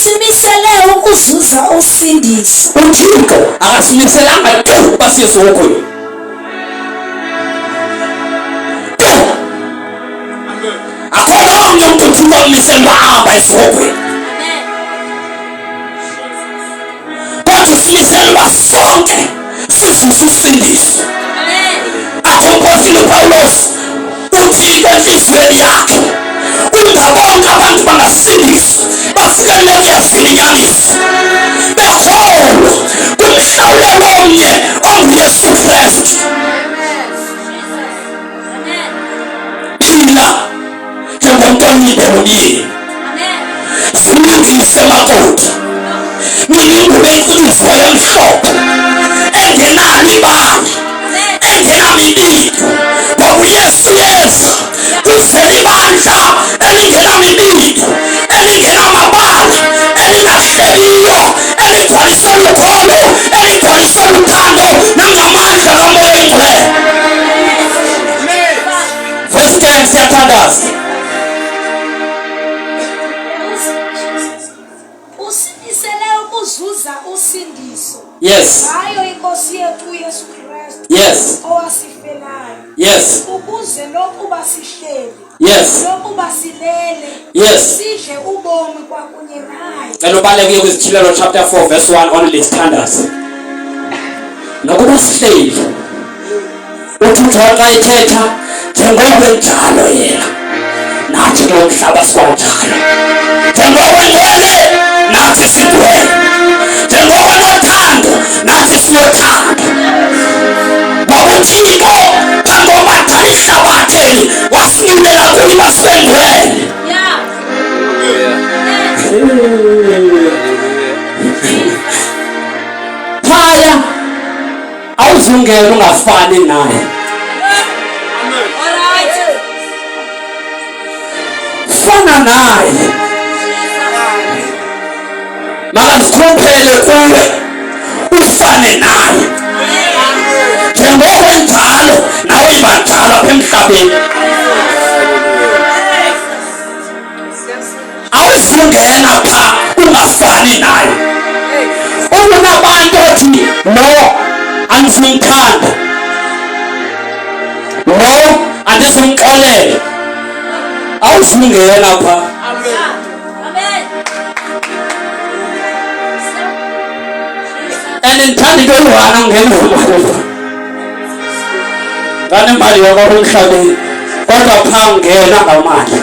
usimisele ukuzuza usindiso. uThixo akasimiselanga tu ukuba siye esihogweni. Akhona omnye umuntu uThixo ammisela uba ahamba esihogweni. Kodwa usimisela uba sonke sizuze usindiso. Akhomphosile uPawulos uthi enhliziyweni yakhe ukuba bonke abantu bangasindiswa bafikelele kuyazini inyaniso bekholwa kumhlawulo womnye onguYesu Kristu. Phila njengomuntu onibelomyeni zilungise makoti niyingubo enkulu emhlophe engenalo ibali engenamibiko ngoba uYesu yeza kuzela ibandla elingenamibiko elingenamabala elingahleliyo eligcwalise ukholo eligcwalise uthando nangamandla kaMoya Oyingcwele. Verse 10 siyathandaza. Usimisele ukuzuza usindiso. Yes. Hayo inkosi yethu Yesu Kristu. Yes. Owasifelayo. Yes. Ukuze lokuba sihleli. Yes. Lokuba silele. Yes. Sidle ubomi kwakunye naye. Ngicela ubaleke kwiZithilelo chapter 4 verse 1 only sithandaza. Nokuba sihleli uThixo xa ethetha njengoba enjalo yena nathi lo mhlaba sikwanjalo. Njengoba engcwele nathi singcwele. Njengoba nothando nathi sinothando. Ngoba uThixo phambi kokuba ihlabathi wasinikela ukuba sibengcwele. Phaya awuzungena ungafani naye. Fana naye. Makazikhophele kuwe ufane naye. Njengoba enjalo nawe yiba njalo apha emhlabeni. Awuzungena pha ungafani naye. Unabantu othi no andizumthanda, no andizumxolela. Awuzungena pha. Ndithanda into eyi-1 ngemva nganemali yakho emhlabeni kodwa phaa ngena ngamali.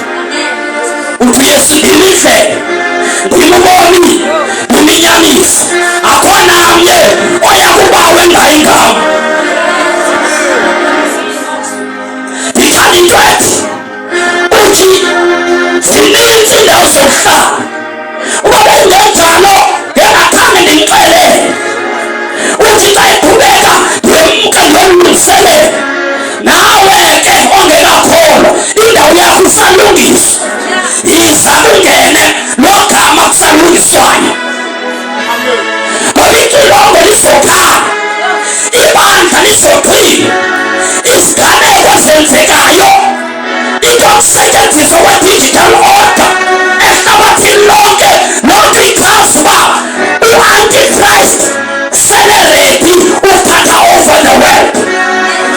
Uthi uYesu ndilindlela ndimuboni ndiminyaniso akho namnye oya kubawe ngayo ingam. Ndithanda into ethi uthi zininzi iindawo zokuhlala uba bengenjalo ngengakhange ndimxelele. Uthi xa iqhubeka ndimke ndiyomlungiselela. Nawe ke ongekakholwa indawo yakho isalungiswa. Yiza ungene logama kusalungiswayo. Ngoba ixilongo lizokhala, ibandla lizoqina, iziganeko zenzekayo, into yokusetyenziswa kwe-digital order ehlabathini lonke. Loo nto ichaza uba u-Antichrist sele ready ukuthatha over the world.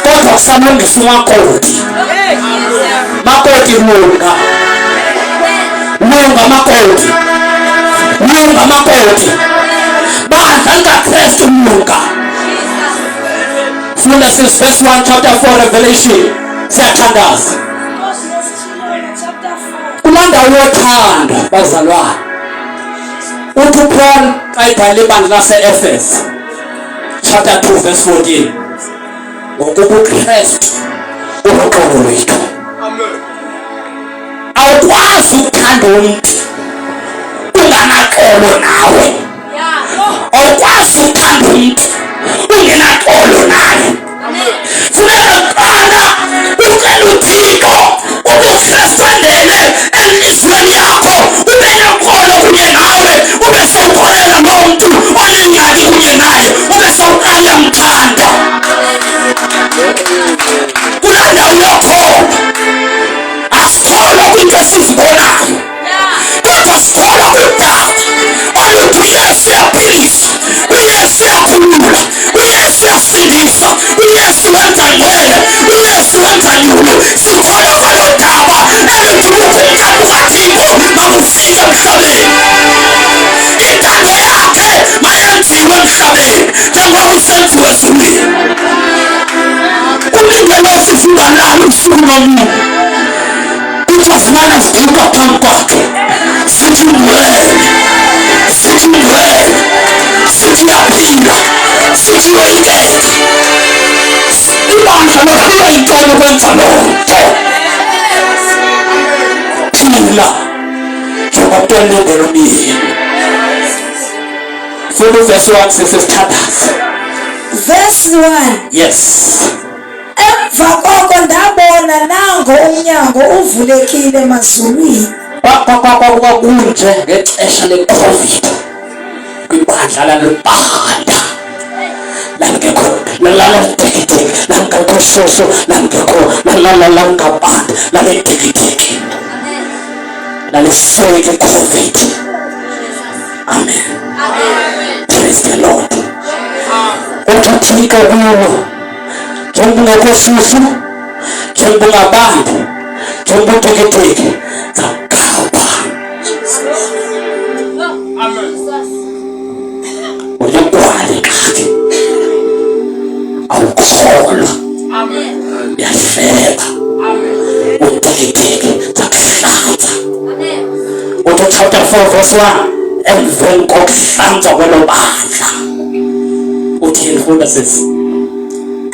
Kodwa kusalungisa umakoti. Makoti lunga. Lunga makoti. Lunga makoti. Bandla likaKristu lunga. Funda sis verse 1 chapter 4 Revelation. Siyathandaza. Kulanda wothanda bazalwane. Uthi Paul xa ebhala ibandla lase-Efeso chapter 2 verse 14. Ngokuba uKristu uruqobo lwethu. Awukwazi ukuthanda umuntu unganaxolo nawe. Awukwazi ukuthanda umuntu ungenaxolo naye. Funeka kuqala ucela uThixo ukuba uKristu andele enhliziyweni yakho, ube nenkolo kunye nawe, ube sewukholela loo mntu onengxaki kunye naye, ube sewuqala mthanda. Kulaa ndawo yokholo asikholwa kwinto esizibonayo kodwa sikholwa kudaba kwenziwe ezulwini. Umlingelosi singalali ubusuku nobusuku uthi azimane zivuka phambi kwakhe sithi ungcwele, sithi ungcwele, sithi uyaphila, sithi uyintethe. Ibandla lofika icala ukwenza loo nto. Phila njengomuntu olindele umyeni. Funda verse 1 sesithandaza. Verse 1. Yes. Emva koko ndabona nango umnyango uvulekile emazulwini. Kwakunje ngexesha le-COVID kwibandla lalibanda lalingekho lalidekideki lalingekho shosho lalingekho lalingabanda lalidekideki lalisweke COVID. Amen. Praise the Lord. Uthathika kuwo njengoba ungekho shushu, njengoba ungabandi, njengoba udekideki zakaba. Uyakwali ngakhe awukholwa uyahleba udekideki zakuhlanza. Uthi chapter 4 verse 1 emveni kokuhlanzwa kwelo bandla uthini funda sisi?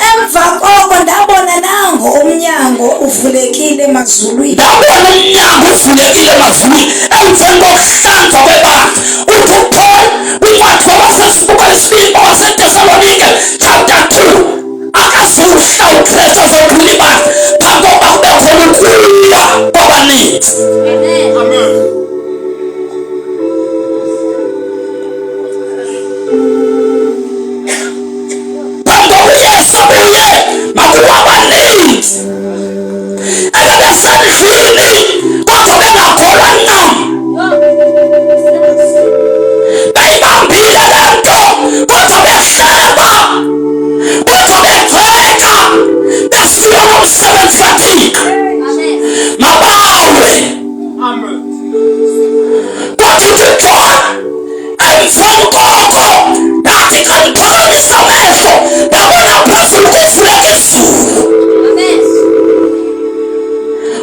Emva koko ndabona nango umnyango uvulekile emazulwini. Ndabona umnyango uvulekile emazulwini emveni kokuhlanzwa kwebandla. Uthi uPaul kwincwadi kwabaseTesalonike chapter 2 akazuhla uKristu azodlula ibandla phambi kokuba kube khona ukuwa kwabaninzi. Amen. Makuwabaninzi ebebesendlini kodwa bengakholwa ncam. Beyibambile le nto kodwa behleba, kodwa begxeka, besiwa ngomsebenzi kaThixo. Mabawe. Kwathi uJohn emveni koko ndathi xa ndiphakamisa amehlo ndabona phezulu kuvuleka izulu.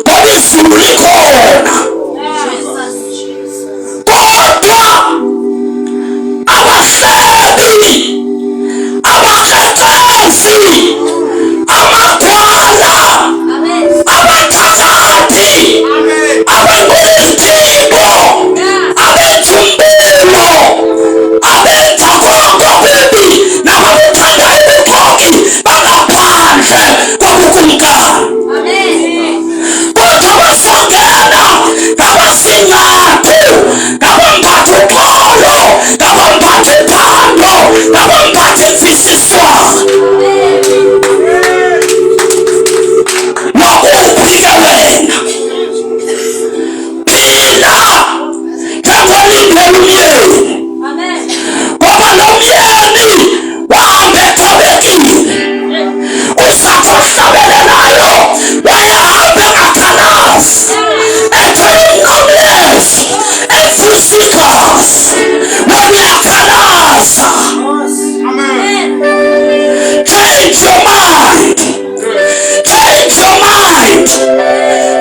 Ngoba izulu likhona. Kodwa abahlebi, abakrenkezi, amagwala, abathakathi, abenqulizithixo, abenza umbilo, abenza konke okubi nababuthandayo ubuxoki bangaphandle kobukumkani. Kodwa basangena ngabasingathu, ngabamphatha uxolo, ngabamphatha uphando, ngabamphatha imvisiswano. Nakuphi ke wena? Phila njengolindele umyeni. Ngoba lo myeni wahamba ethobekile. Usapho hlabelelayo wayehamba engakhalazi, ethwele umnqamlezo, evusa igazi. Wena uyakhalaza. Change your mind. Change your mind.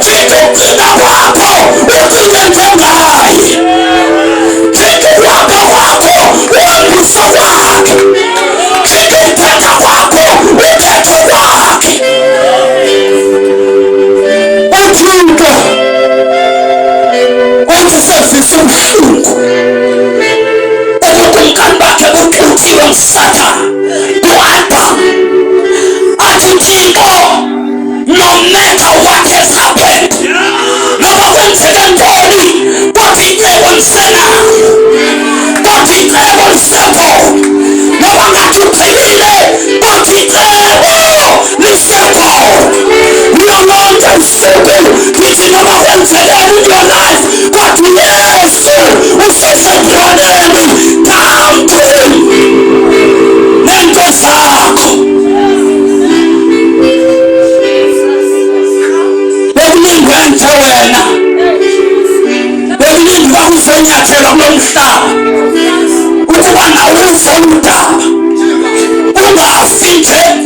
Tshintsha ukucinga kwakho ucinge njengaye. Tshintsha ukuhamba kwakho uhambise kwakhe. Tshintsha ukuthetha kwakho uthethe kwakhe. UThixo uthi sezisa ubuhlungu ubukumkani bakhe buxuthiwe nguSathane ku-Adam. Athi Thixo, no matter what has happened, noba kwenzeke ntoni, kodwa icebo lisenayo, kodwa icebo lisekhona. Noba ngathi ugxilile, kodwa icebo lisekhona. Kulo lonke usuku ndithi noba kwenzekeni in your life, kodwa uYesu usesekhoneni. Come to him nento zakho. Bekulindwenze wena, bekulindwa uzonyathela kulo mhlaba ukuba nawe uze udaba. ungafi nje